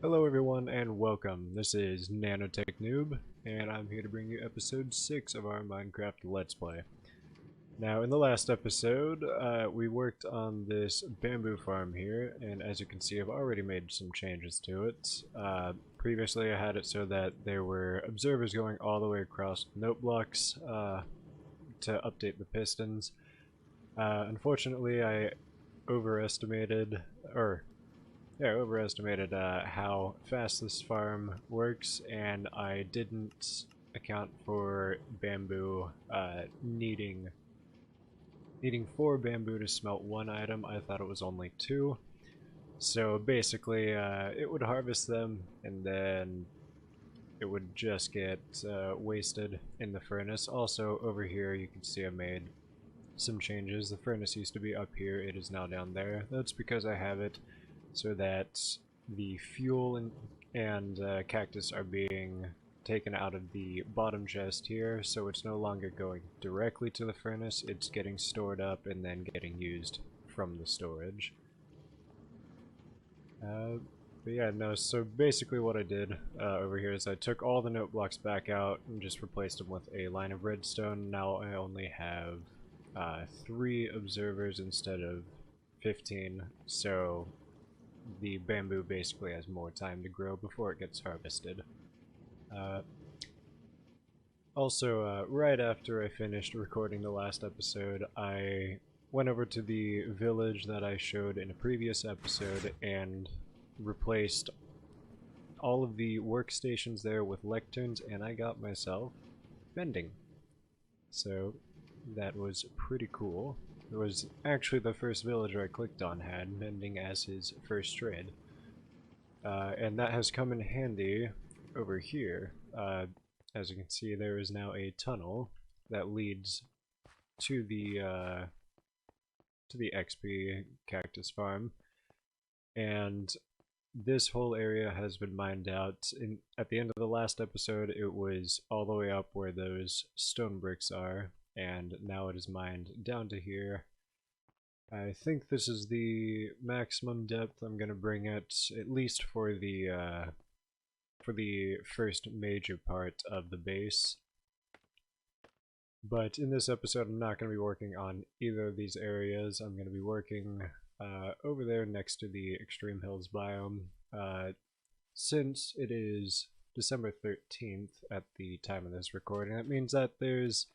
Hello everyone and welcome. This is NanoTechNoob and I'm here to bring you episode 6 of our Minecraft Let's Play. Now in the last episode we worked on this bamboo farm here, and as you can see I've already made some changes to it. Previously I had it so that there were observers going all the way across note blocks to update the pistons. Unfortunately I overestimated, how fast this farm works, and I didn't account for bamboo needing 4 bamboo to smelt one item. I thought it was only 2. So basically, it would harvest them, and then it would just get wasted in the furnace. Also, over here you can see I made some changes. The furnace used to be up here, it is now down there. That's because I have it so that the fuel and cactus are being taken out of the bottom chest here, so it's no longer going directly to the furnace, it's getting stored up and then getting used from the storage. But yeah, no, so basically what I did over here is I took all the note blocks back out and just replaced them with a line of redstone. Now I only have 3 observers instead of 15, so the bamboo basically has more time to grow before it gets harvested. Also, right after I finished recording the last episode, I went over to the village that I showed in a previous episode and replaced all of the workstations there with lecterns, and I got myself vending. So that was pretty cool. It was actually the first villager I clicked on had mending as his first trade. And that has come in handy over here. As you can see, there is now a tunnel that leads to the XP cactus farm, and this whole area has been mined out. At the end of the last episode, it was all the way up where those stone bricks are, and now it is mined down to here. I think this is the maximum depth I'm going to bring it, at least for the first major part of the base. But in this episode I'm not going to be working on either of these areas. I'm going to be working over there next to the Extreme Hills biome. Since it is December 13th at the time of this recording, that means that there's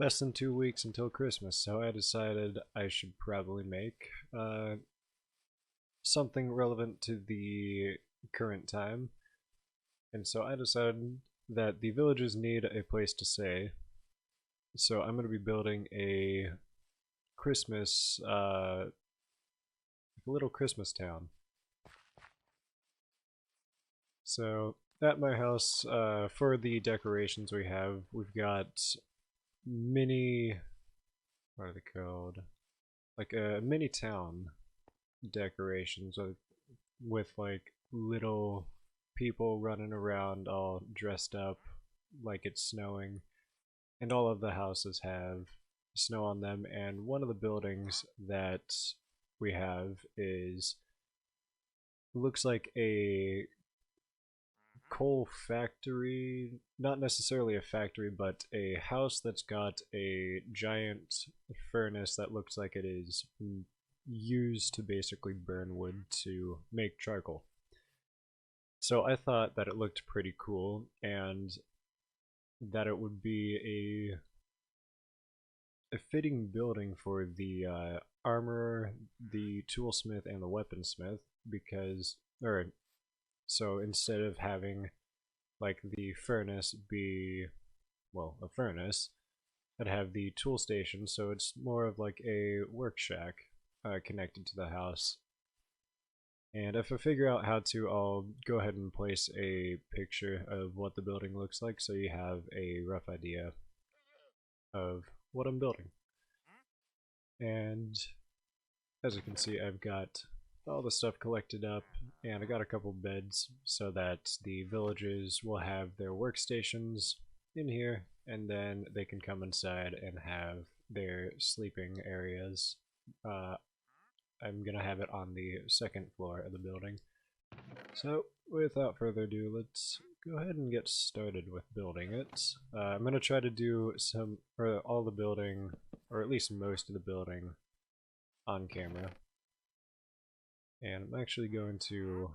less than 2 weeks until Christmas, so I decided I should probably make something relevant to the current time. And so I decided that the villagers need a place to stay, so I'm going to be building a Christmas, a little Christmas town. So at my house, for the decorations we've got mini, what are they called? Like a mini town decorations with like little people running around all dressed up like it's snowing, and all of the houses have snow on them, and one of the buildings that we have looks like a coal factory, not necessarily a factory, but a house that's got a giant furnace that looks like it is used to basically burn wood to make charcoal. So I thought that it looked pretty cool, and that it would be a fitting building for the armorer, the toolsmith, and the weaponsmith, because, so instead of having like the furnace be, well, a furnace, I'd have the tool station, so it's more of like a work shack connected to the house. And if I figure out how to, I'll go ahead and place a picture of what the building looks like so you have a rough idea of what I'm building. And as you can see, I've got all the stuff collected up, and I got a couple beds so that the villagers will have their workstations in here, and then they can come inside and have their sleeping areas. I'm gonna have it on the second floor of the building. So, without further ado, let's go ahead and get started with building it. I'm going to try to do all the building, or at least most of the building, on camera. And I'm actually going to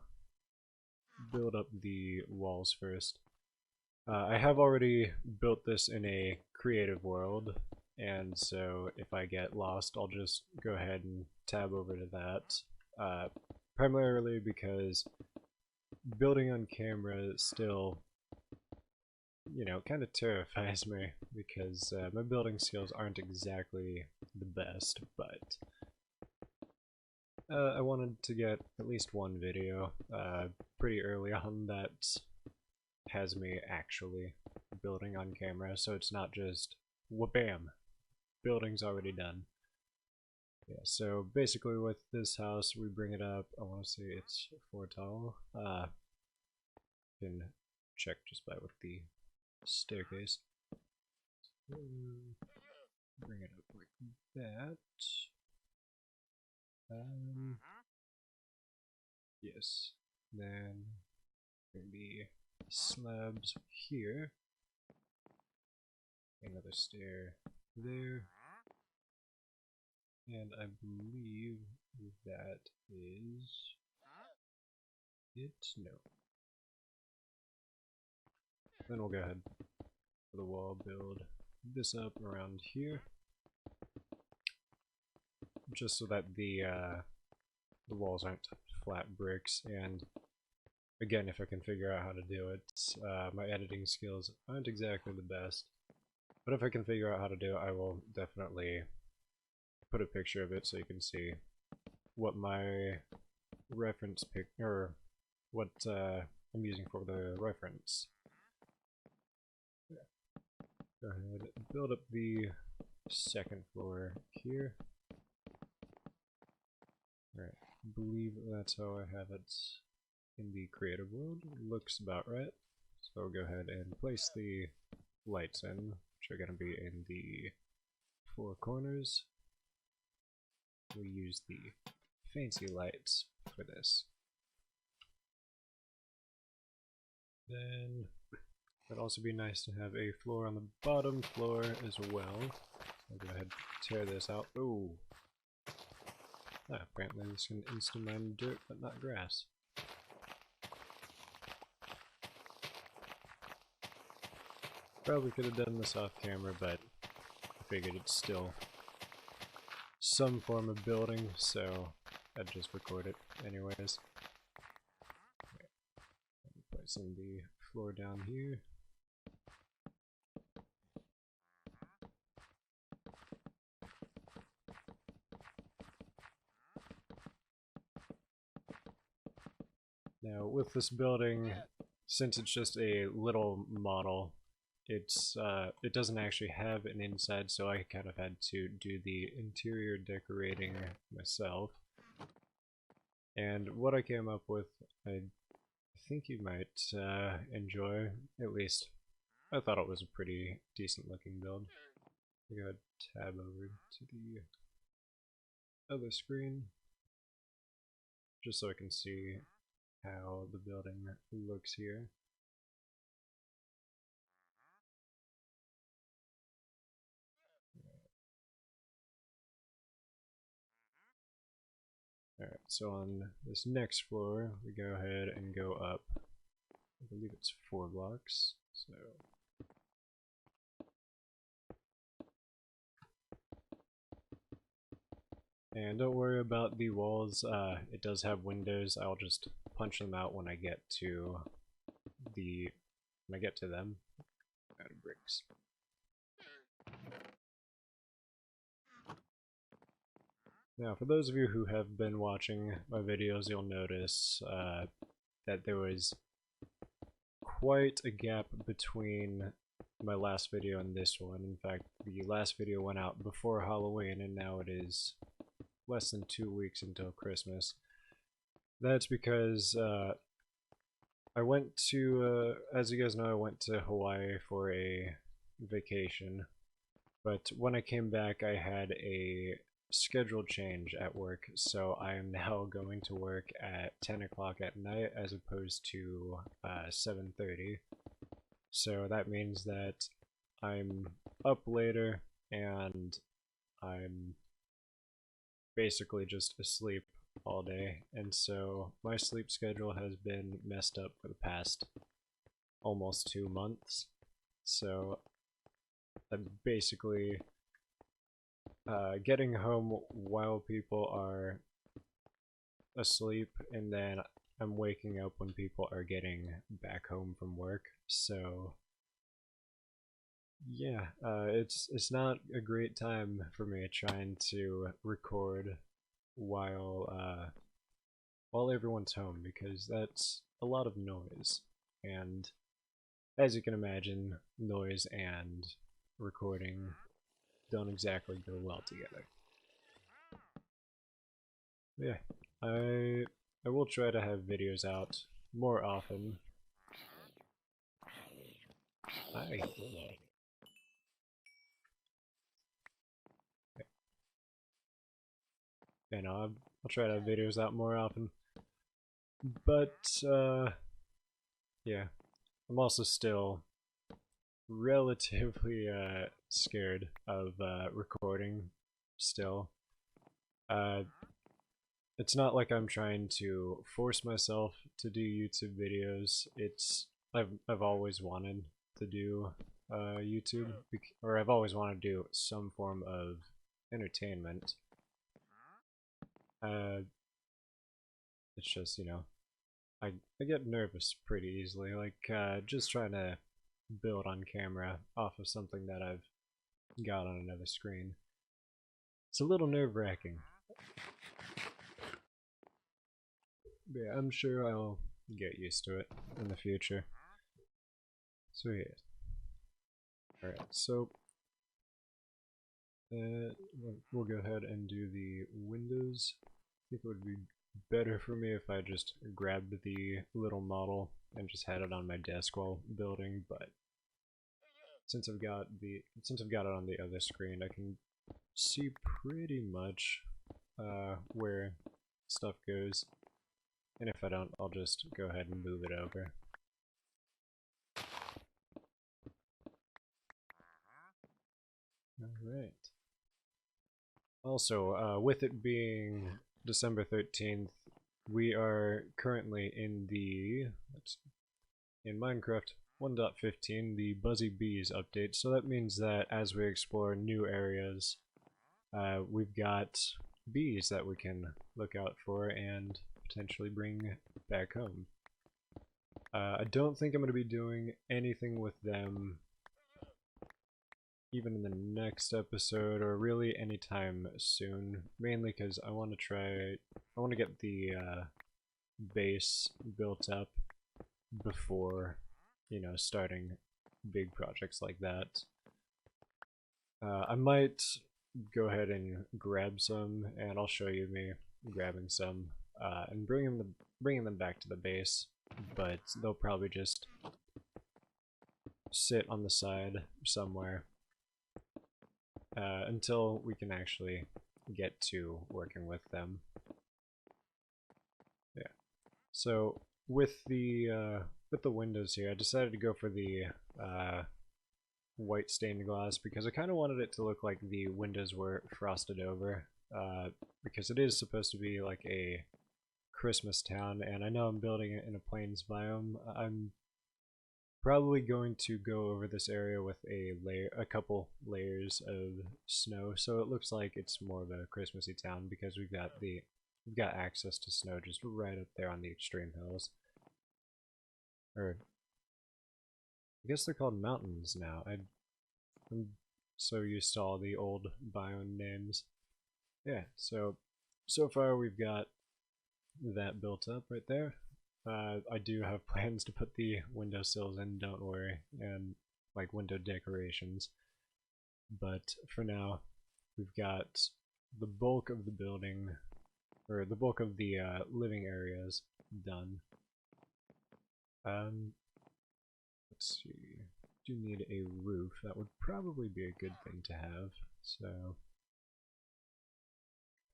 build up the walls first. I have already built this in a creative world, and so if I get lost, I'll just go ahead and tab over to that. Primarily because building on camera still, you know, kind of terrifies me, because my building skills aren't exactly the best, but I wanted to get at least one video pretty early on that has me actually building on camera, so it's not just wha-bam, building's already done. Yeah, so basically with this house, we bring it up, I want to say it's 4 tall. You can check just by with the staircase. Bring it up like that. Yes. Then bring the slabs here. Another stair there. And I believe that is it. No. Then we'll go ahead for the wall, build this up around here, just so that the walls aren't flat bricks. And again, if I can figure out how to do it, my editing skills aren't exactly the best, but if I can figure out how to do it, I will definitely put a picture of it so you can see what my reference pic, or what I'm using for the reference. Go ahead, build up the second floor here. Alright, I believe that's how I have it in the creative world. Looks about right. So I'll go ahead and place the lights in, which are going to be in the 4 corners. We use the fancy lights for this. Then it'd also be nice to have a floor on the bottom floor as well. I'll go ahead and tear this out. Ooh. Apparently this can instant mine dirt, but not grass. Probably could have done this off camera, but I figured it's still some form of building, so I'd just record it anyways. Okay. Placing the floor down here. Now with this building, since it's just a little model, it doesn't actually have an inside, so I kind of had to do the interior decorating myself. And what I came up with, I think you might enjoy. At least I thought it was a pretty decent looking build. I got tab over to the other screen just so I can see how the building looks here. Alright, so on this next floor, we go ahead and go up, I believe it's 4 blocks, so... And don't worry about the walls, it does have windows. I'll just punch them out when I get to them. Out of bricks. Now, for those of you who have been watching my videos, you'll notice that there was quite a gap between my last video and this one. In fact, the last video went out before Halloween, and now it is less than 2 weeks until Christmas. That's because I went to, as you guys know, I went to Hawaii for a vacation, but when I came back I had a schedule change at work, so I am now going to work at 10 o'clock at night as opposed to 7:30. So that means that I'm up later and I'm basically just asleep all day, and so my sleep schedule has been messed up for the past almost 2 months. So I'm basically getting home while people are asleep, and then I'm waking up when people are getting back home from work. So yeah, it's not a great time for me trying to record while while everyone's home, because that's a lot of noise, and as you can imagine, noise and recording don't exactly go well together. Yeah, I will try to have videos out more often. Hi. You know, I'll try to have videos out more often. But yeah, I'm also still relatively scared of recording still. Uh, it's not like I'm trying to force myself to do YouTube videos. I've always wanted to do YouTube, or I've always wanted to do some form of entertainment. Uh, it's just, I get nervous pretty easily, like just trying to build on camera off of something that I've got on another screen. It's a little nerve-wracking. Yeah, I'm sure I'll get used to it in the future. So yeah. Alright, so we'll go ahead and do the windows. I think it would be better for me if I just grabbed the little model and just had it on my desk while building, but since I've got it on the other screen, I can see pretty much where stuff goes. And if I don't, I'll just go ahead and move it over. Alright. Also, with it being December 13th, we are currently in in Minecraft 1.15, the Buzzy Bees update. So that means that as we explore new areas, we've got bees that we can look out for and potentially bring back home. I don't think I'm going to be doing anything with them even in the next episode, or really anytime soon, mainly because I want to get the base built up before, starting big projects like that. I might go ahead and grab some, and I'll show you me grabbing some, and bringing them back to the base, but they'll probably just sit on the side somewhere until we can actually get to working with them. Yeah. So with the windows here, I decided to go for the white stained glass because I kind of wanted it to look like the windows were frosted over, because it is supposed to be like a Christmas town, and I know I'm building it in a plains biome. I'm probably going to go over this area with a couple layers of snow, so it looks like it's more of a Christmassy town because we've got access to snow just right up there on the extreme hills. Or I guess they're called mountains now. I'm so used to all the old biome names. Yeah, so far we've got that built up right there. I do have plans to put the windowsills in, don't worry, and like window decorations. But for now, we've got the bulk of the building, or the bulk of the living areas done. Let's see. Do need a roof. That would probably be a good thing to have. So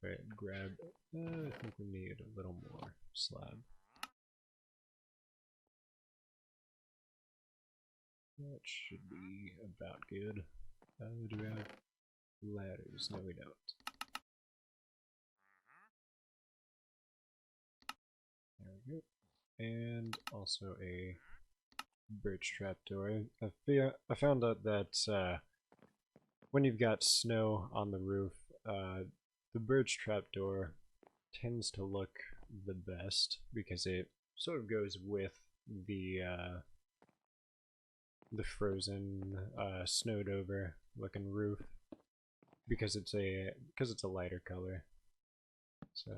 Right, grab. I think we need a little more slab. That should be about good. Do we have ladders? No, we don't. There we go. And also a birch trapdoor. I found out that when you've got snow on the roof, the birch trapdoor tends to look the best because it sort of goes with the frozen, snowed over looking roof because it's a lighter color. So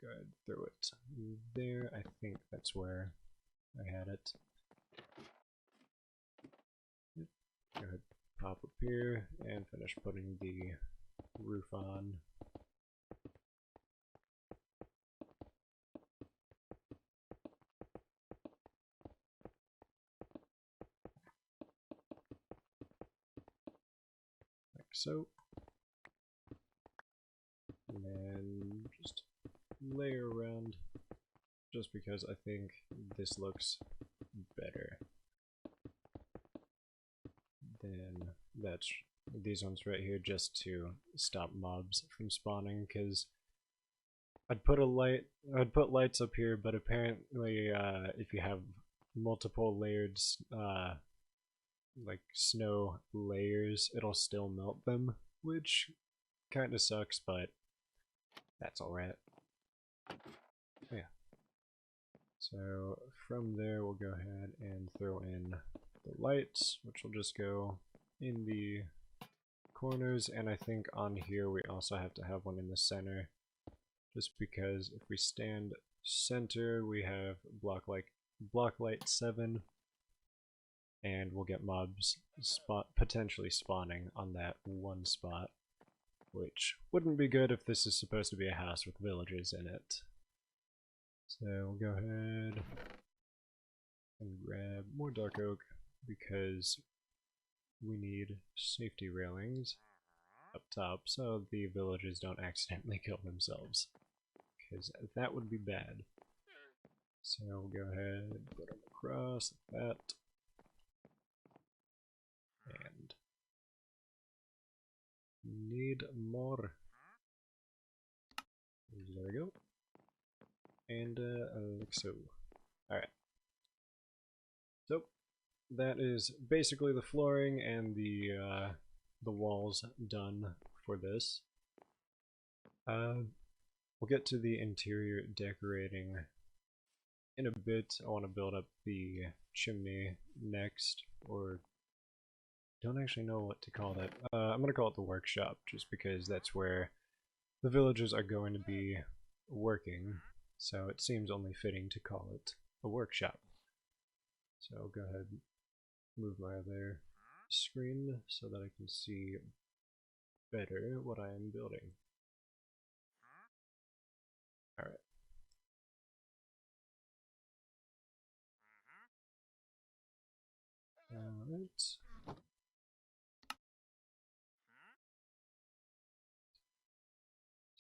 go ahead, throw it there. I think that's where I had it. Go ahead, pop up here and finish putting the roof on. Like so. And then just layer around, just because I think this looks better than these ones right here, just to stop mobs from spawning. Because I'd put lights up here, but apparently if you have multiple layered like snow layers, it'll still melt them, which kind of sucks, but that's alright. Yeah. So from there we'll go ahead and throw in the lights, which will just go in the corners, and I think on here we also have to have one in the center, just because if we stand center we have block light 7, and we'll get mobs potentially spawning on that one spot, which wouldn't be good if this is supposed to be a house with villagers in it. So we'll go ahead and grab more dark oak because we need safety railings up top so the villagers don't accidentally kill themselves, because that would be bad. So we'll go ahead and put them across like that. And need more. There we go. And like so. Alright. So that is basically the flooring and the walls done for this. We'll get to the interior decorating in a bit. I want to build up the chimney next, or don't actually know what to call that. I'm going to call it the workshop, just because that's where the villagers are going to be working, so it seems only fitting to call it a workshop. So I'll go ahead and move my other screen so that I can see better what I am building. Alright. Alright.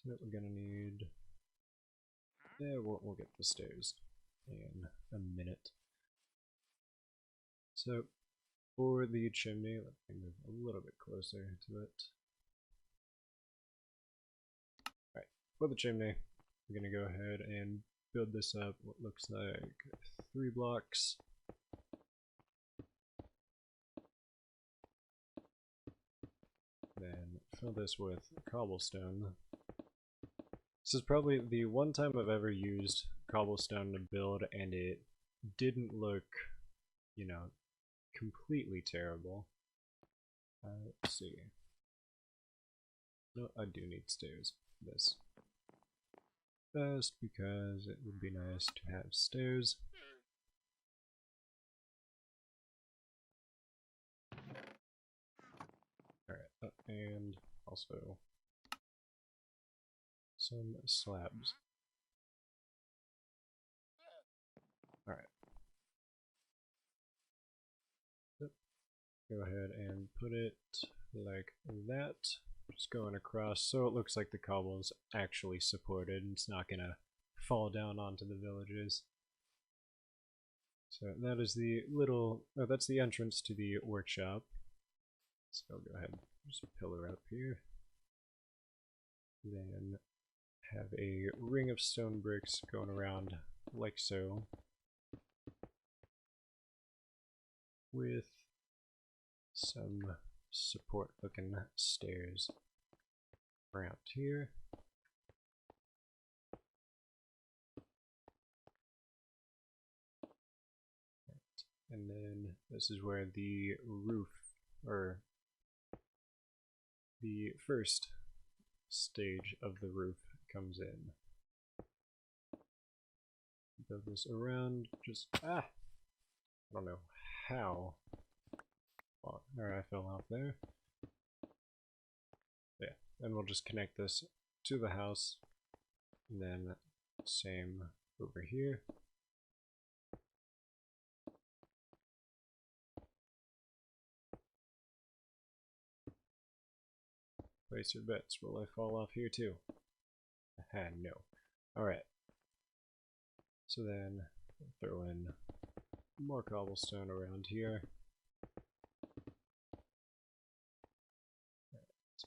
So we're gonna need... Yeah, we'll get the stairs in a minute. So, for the chimney, let me move a little bit closer to it. Alright, for the chimney, we're gonna go ahead and build this up what looks like 3 blocks. Then fill this with cobblestone. This is probably the one time I've ever used cobblestone to build, and it didn't look, you know, completely terrible. Let's see. No, I do need stairs for this. Just because it would be nice to have stairs. Alright, and also some slabs. Alright. Yep. Go ahead and put it like that. Just going across so it looks like the cobble's actually supported. It's not gonna fall down onto the villages. So that is the little, oh, that's the entrance to the workshop. So I'll go ahead and just pillar up here. Then have a ring of stone bricks going around like so, with some support looking stairs around here. And then this is where the roof, or the first stage of the roof, comes in. Build this around, just, I don't know how. Oh, alright, I fell off there. Yeah, and we'll just connect this to the house, and then same over here. Place your bets. Will I fall off here too? Aha, no. Alright. So then throw in more cobblestone around here.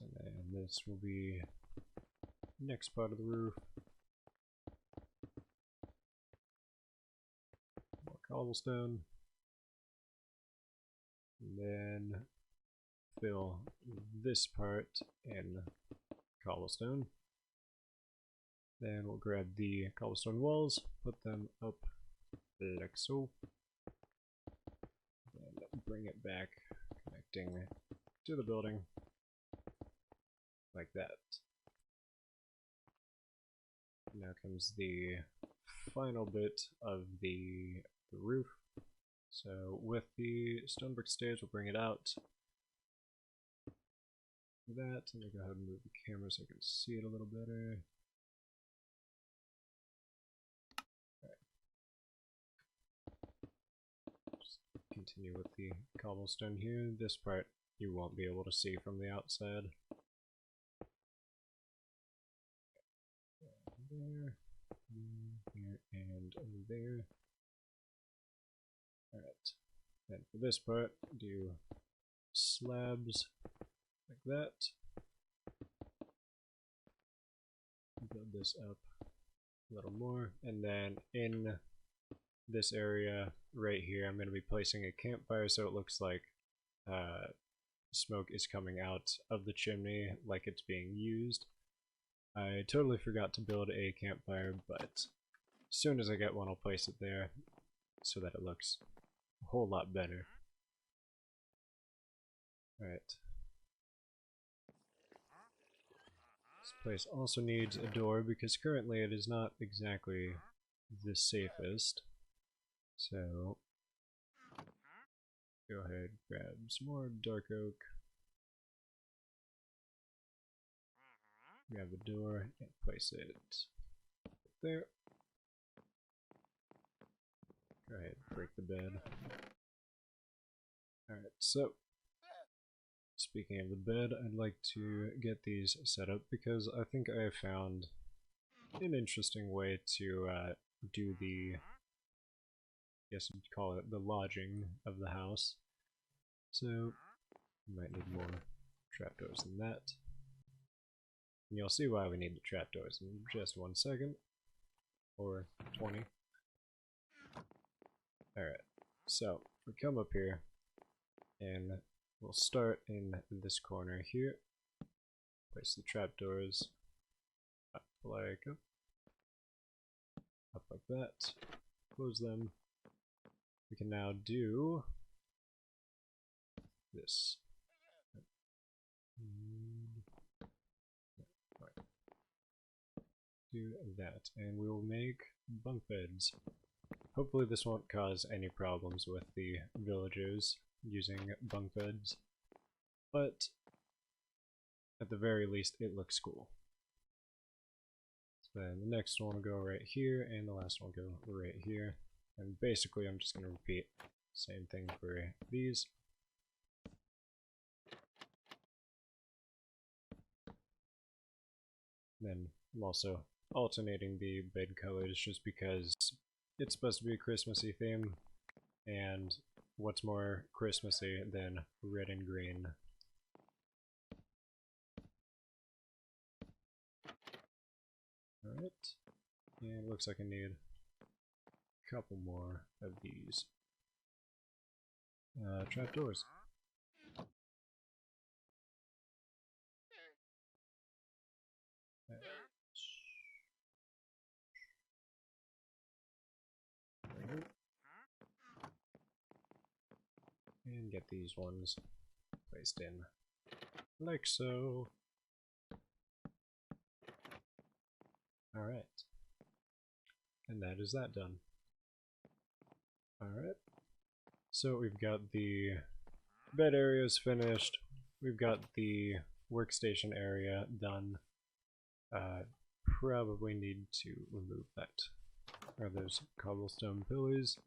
And then this will be next part of the roof. More cobblestone. And then fill this part in cobblestone. Then we'll grab the cobblestone walls, put them up like so. Then bring it back, connecting to the building like that. Now comes the final bit of the roof. So with the stone brick stairs, we'll bring it out. That, and I'll go ahead and move the camera so I can see it a little better. Just continue with the cobblestone here. This part you won't be able to see from the outside. There, here, and there. Alright, then for this part, do slabs like that. Build this up a little more, and then in this area right here, I'm going to be placing a campfire so it looks like smoke is coming out of the chimney like it's being used. I totally forgot to build a campfire, but as soon as I get one, I'll place it there so that it looks a whole lot better. Alright. This place also needs a door because currently it is not exactly the safest. So, go ahead, grab some more dark oak. Grab the door and place it there. Go ahead, break the bed. Alright, so speaking of the bed, I'd like to get these set up because I think I have found an interesting way to do the, I guess you'd call it the lodging of the house. So, you might need more trapdoors than that. And you'll see why we need the trapdoors in just 1 second. Or 20. Alright, so we come up here, and we'll start in this corner here. Place the trapdoors up like that. Close them. We can now do this. Do that, and we will make bunk beds. Hopefully this won't cause any problems with the villagers using bunk beds, but at the very least it looks cool. So then the next one will go right here, and the last one will go right here, and basically I'm just going to repeat the same thing for these. Then I'm also alternating the bed colors just because it's supposed to be a Christmassy theme, and what's more Christmassy than red and green? Alright, and looks like I need a couple more of these trapdoors. And get these ones placed in like so. Alright. And that is that done. Alright. So we've got the bed areas finished. We've got the workstation area done. Probably need to remove that. Or those cobblestone pillars.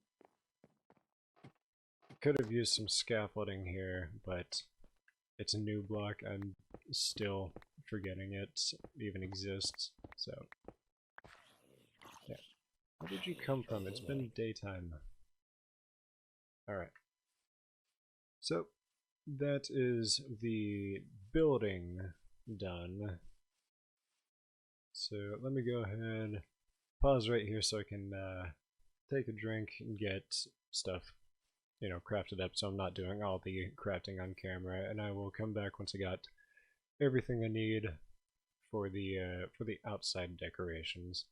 Could have used some scaffolding here, but it's a new block. I'm still forgetting it even exists. So, yeah. Where did you come from? It's been daytime. Alright. So, that is the building done. So, let me go ahead, pause right here so I can take a drink and get stuff, you know, crafted up, so I'm not doing all the crafting on camera, and I will come back once I got everything I need for the outside decorations.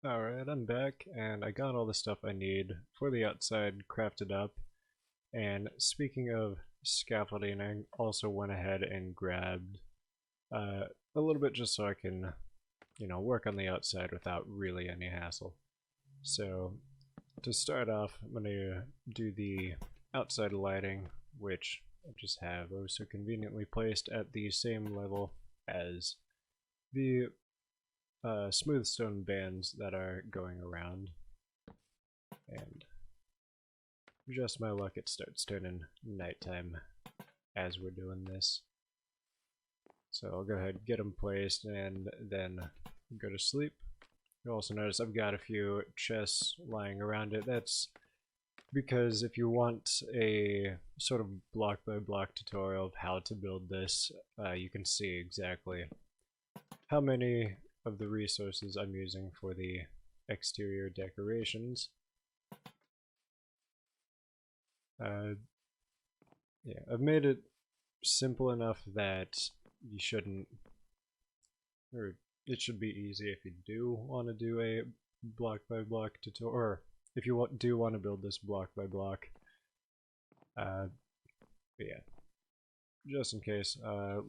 Alright, I'm back, and I got all the stuff I need for the outside crafted up. And speaking of scaffolding, I also went ahead and grabbed a little bit just so I can, you know, work on the outside without really any hassle. So, to start off, I'm going to do the outside lighting, which I just have so conveniently placed at the same level as the smooth stone bands that are going around. And just my luck, it starts turning nighttime as we're doing this. So I'll go ahead and get them placed and then go to sleep. You'll also notice I've got a few chests lying around it. That's because if you want a sort of block by block tutorial of how to build this, you can see exactly how many of the resources I'm using for the exterior decorations. Yeah, I've made it simple enough that you shouldn't, or it should be easy if you do want to do a block by block tutorial, or if you do want to build this block by block. But yeah, just in case, I'll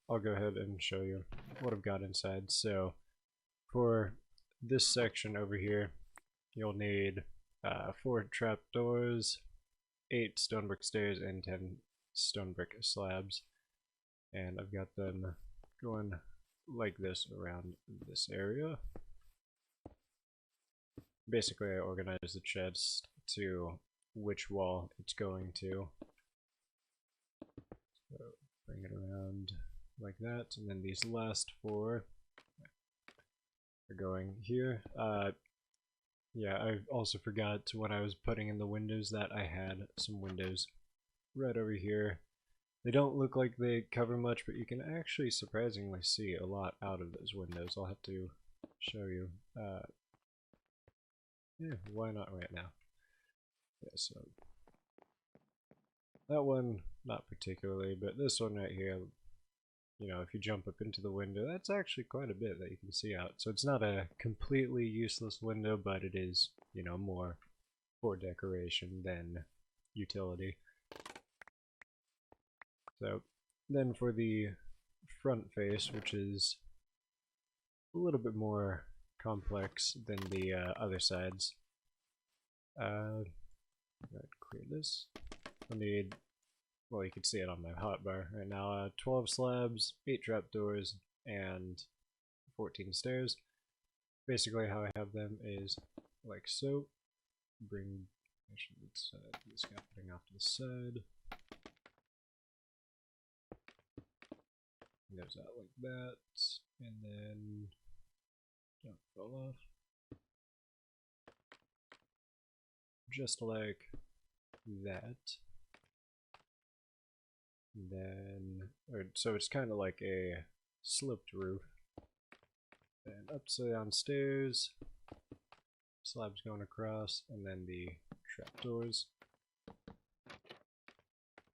go ahead and show you what I've got inside. So for this section over here, you'll need 4 trapdoors, 8 stone brick stairs, and 10 stone brick slabs. And I've got them going like this around this area. Basically, I organize the chest to which wall it's going to. So bring it around like that, and then these last 4 are going here. Yeah, I also forgot when I was putting in the windows that I had some windows right over here. They don't look like they cover much, but you can actually surprisingly see a lot out of those windows. I'll have to show you. Yeah, why not right now? Yeah, so that one, not particularly, but this one right here, you know, if you jump up into the window, that's actually quite a bit that you can see out. So it's not a completely useless window, but it is, you know, more for decoration than utility. So then for the front face, which is a little bit more complex than the other sides, create this. I'll need, well, you can see it on my hotbar right now, 12 slabs, 8 trapdoors, and 14 stairs. Basically how I have them is like so. Bring, actually let's do the scaffolding off to the side. goes out like that, and then don't fall off. Just like that. And then, so it's kind of like a sloped roof. And upside down stairs, slabs going across, and then the trapdoors.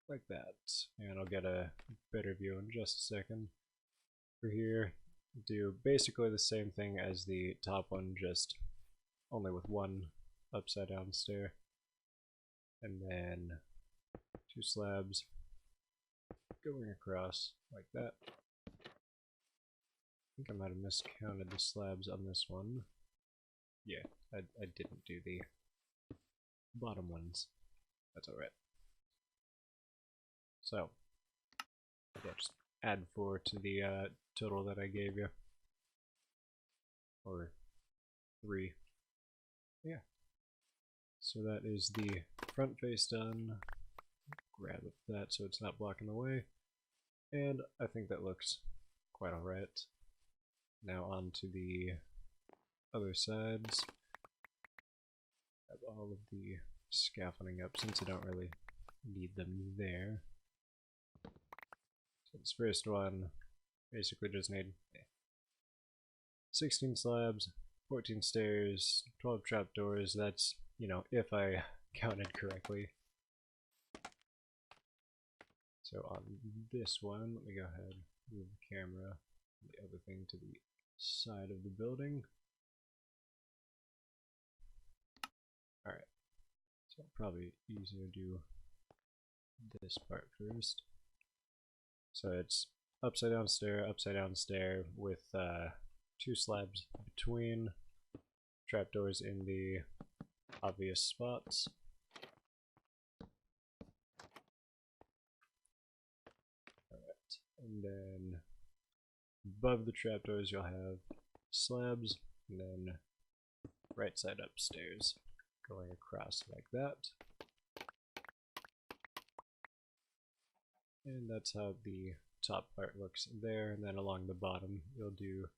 Like that. And I'll get a better view in just a second. For here, do basically the same thing as the top one, just only with one upside down stair. And then 2 slabs going across like that. I think I might have miscounted the slabs on this one. Yeah, I didn't do the bottom ones. That's alright. So, yeah, just add 4 to the total that I gave you. Or 3. Yeah. So that is the front face done. Grab that so it's not blocking the way. And I think that looks quite alright. Now on to the other sides. Have all of the scaffolding up since I don't really need them there. So this first one basically just need 16 slabs, 14 stairs, 12 trapdoors. That's, you know, if I counted correctly. So on this one, let me go ahead and move the camera, the other thing to the side of the building. Alright, so probably easier to do this part first. So it's upside down stair with 2 slabs between, trapdoors in the obvious spots. Alright, and then above the trapdoors you'll have slabs, and then right side upstairs going across like that. And that's how the top part looks there, and then along the bottom you'll do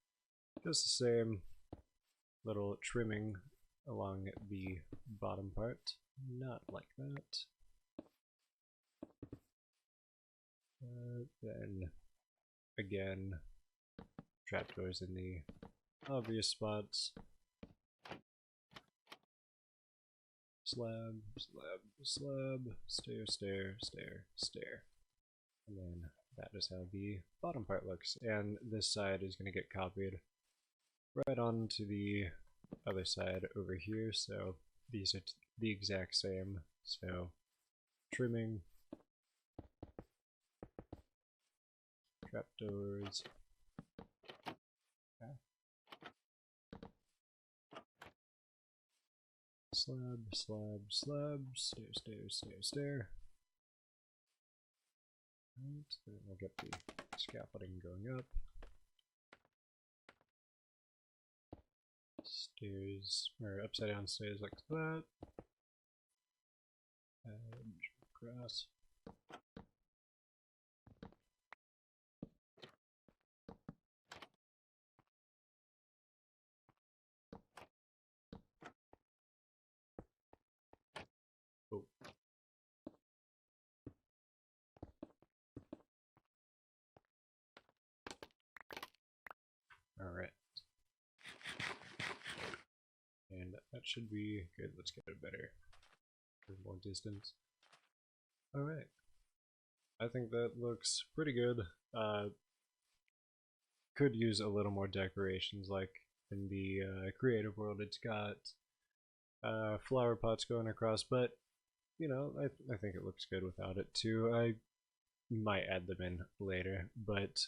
just the same little trimming along the bottom part, not like that. Then again, trapdoors in the obvious spots. Slab, slab, slab, stair, stair, stair, stair. And then that is how the bottom part looks. And this side is going to get copied right onto the other side over here. So these are the exact same. So trimming, trapdoors. Slab, slab, slab, stair, stair, stair, stair. Right, then we'll get the scaffolding going up. Stairs, or upside down stairs like that. Edge, across. Oh. Alright. And that should be good. Let's get a better, more distance. Alright. I think that looks pretty good. Could use a little more decorations, like in the creative world it's got flower pots going across, but you know, I think it looks good without it too. I might add them in later, but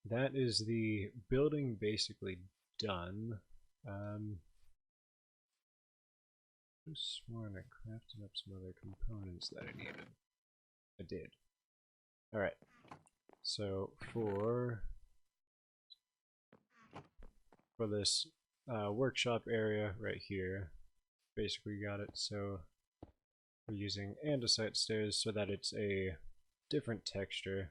that is the building basically done. I sworn I crafted up some other components that I needed. I did. Alright, so for this workshop area right here, basically got it. So we're using andesite stairs so that it's a different texture.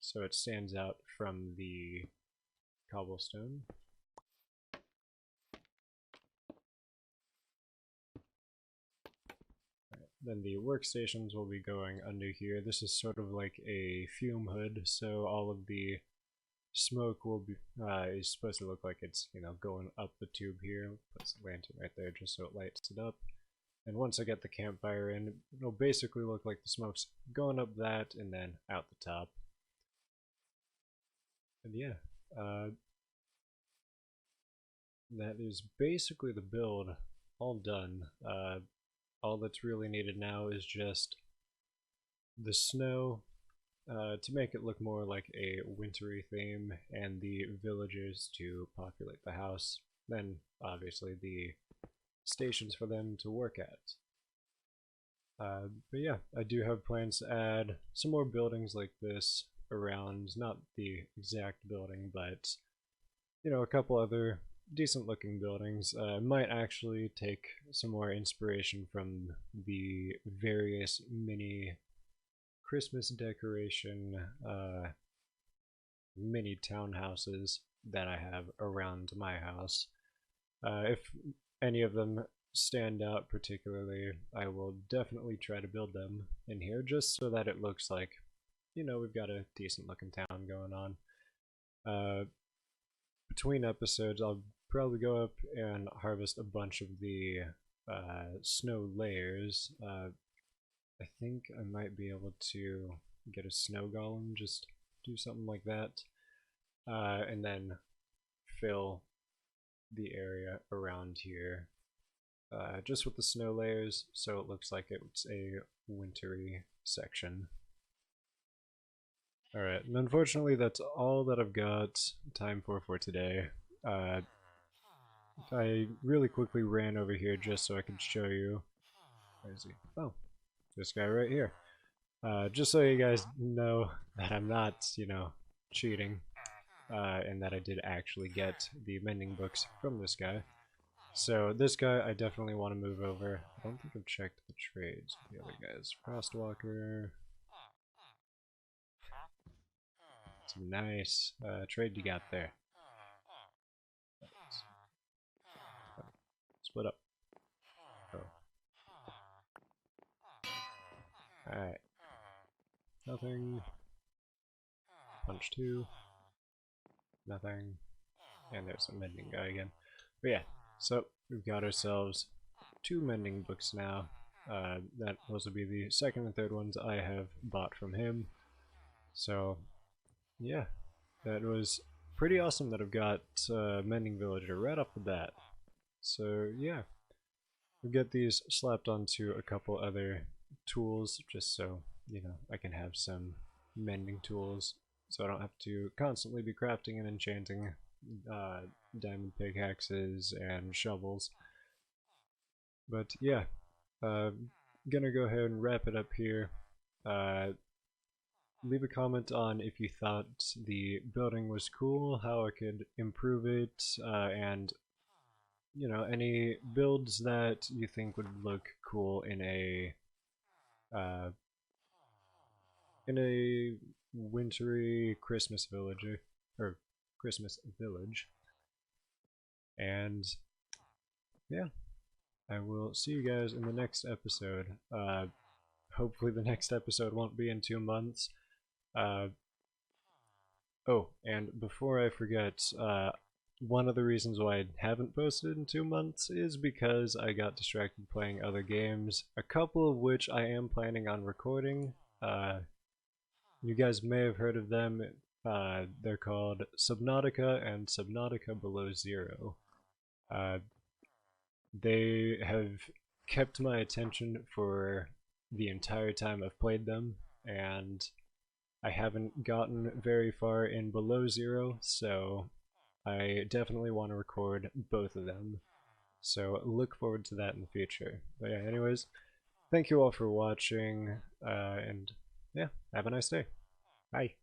so it stands out from the cobblestone. Then the workstations will be going under here. This is sort of like a fume hood, so all of the smoke will be is supposed to look like it's, you know, going up the tube here. Put the lantern right there just so it lights it up. And once I get the campfire in, it'll basically look like the smoke's going up that and then out the top. And yeah, that is basically the build all done. All that's really needed now is just the snow to make it look more like a wintry theme, and the villagers to populate the house. Then, obviously, the stations for them to work at. But yeah, I do have plans to add some more buildings like this around, not the exact building, but, you know, a couple other decent looking buildings. Might actually take some more inspiration from the various mini Christmas decoration mini townhouses that I have around my house. If any of them stand out particularly, I will definitely try to build them in here just so that it looks like, you know, we've got a decent looking town going on. Between episodes, I'll probably go up and harvest a bunch of the snow layers. I think I might be able to get a snow golem, just do something like that, and then fill the area around here just with the snow layers so it looks like it's a wintry section. Alright, and unfortunately that's all that I've got time for today. I really quickly ran over here just so I could show you. Where is he? Oh, this guy right here. Just so you guys know that I'm not, you know, cheating, and that I did actually get the mending books from this guy. So this guy I definitely want to move over. I don't think I've checked the trades with the other guys. Frostwalker. Some nice trade you got there. Split up. Oh. Alright. Nothing. Punch 2. Nothing. And there's a mending guy again. But yeah, so we've got ourselves 2 mending books now. That those will be the second and third ones I have bought from him. So yeah, that was pretty awesome that I've got Mending Villager right off the bat. So yeah, we'll get these slapped onto a couple other tools just so, you know, I can have some mending tools so I don't have to constantly be crafting and enchanting diamond pickaxes and shovels. But yeah, gonna go ahead and wrap it up here. Leave a comment on if you thought the building was cool, how I could improve it, and, you know, any builds that you think would look cool in a wintry Christmas village, or Christmas village. And yeah, I will see you guys in the next episode. Hopefully the next episode won't be in 2 months. Oh, and before I forget, one of the reasons why I haven't posted in 2 months is because I got distracted playing other games, a couple of which I am planning on recording. You guys may have heard of them. They're called Subnautica and Subnautica Below Zero. They have kept my attention for the entire time I've played them, and I haven't gotten very far in Below Zero, so I definitely want to record both of them. So look forward to that in the future. But yeah, anyways, thank you all for watching, and yeah, have a nice day. Bye.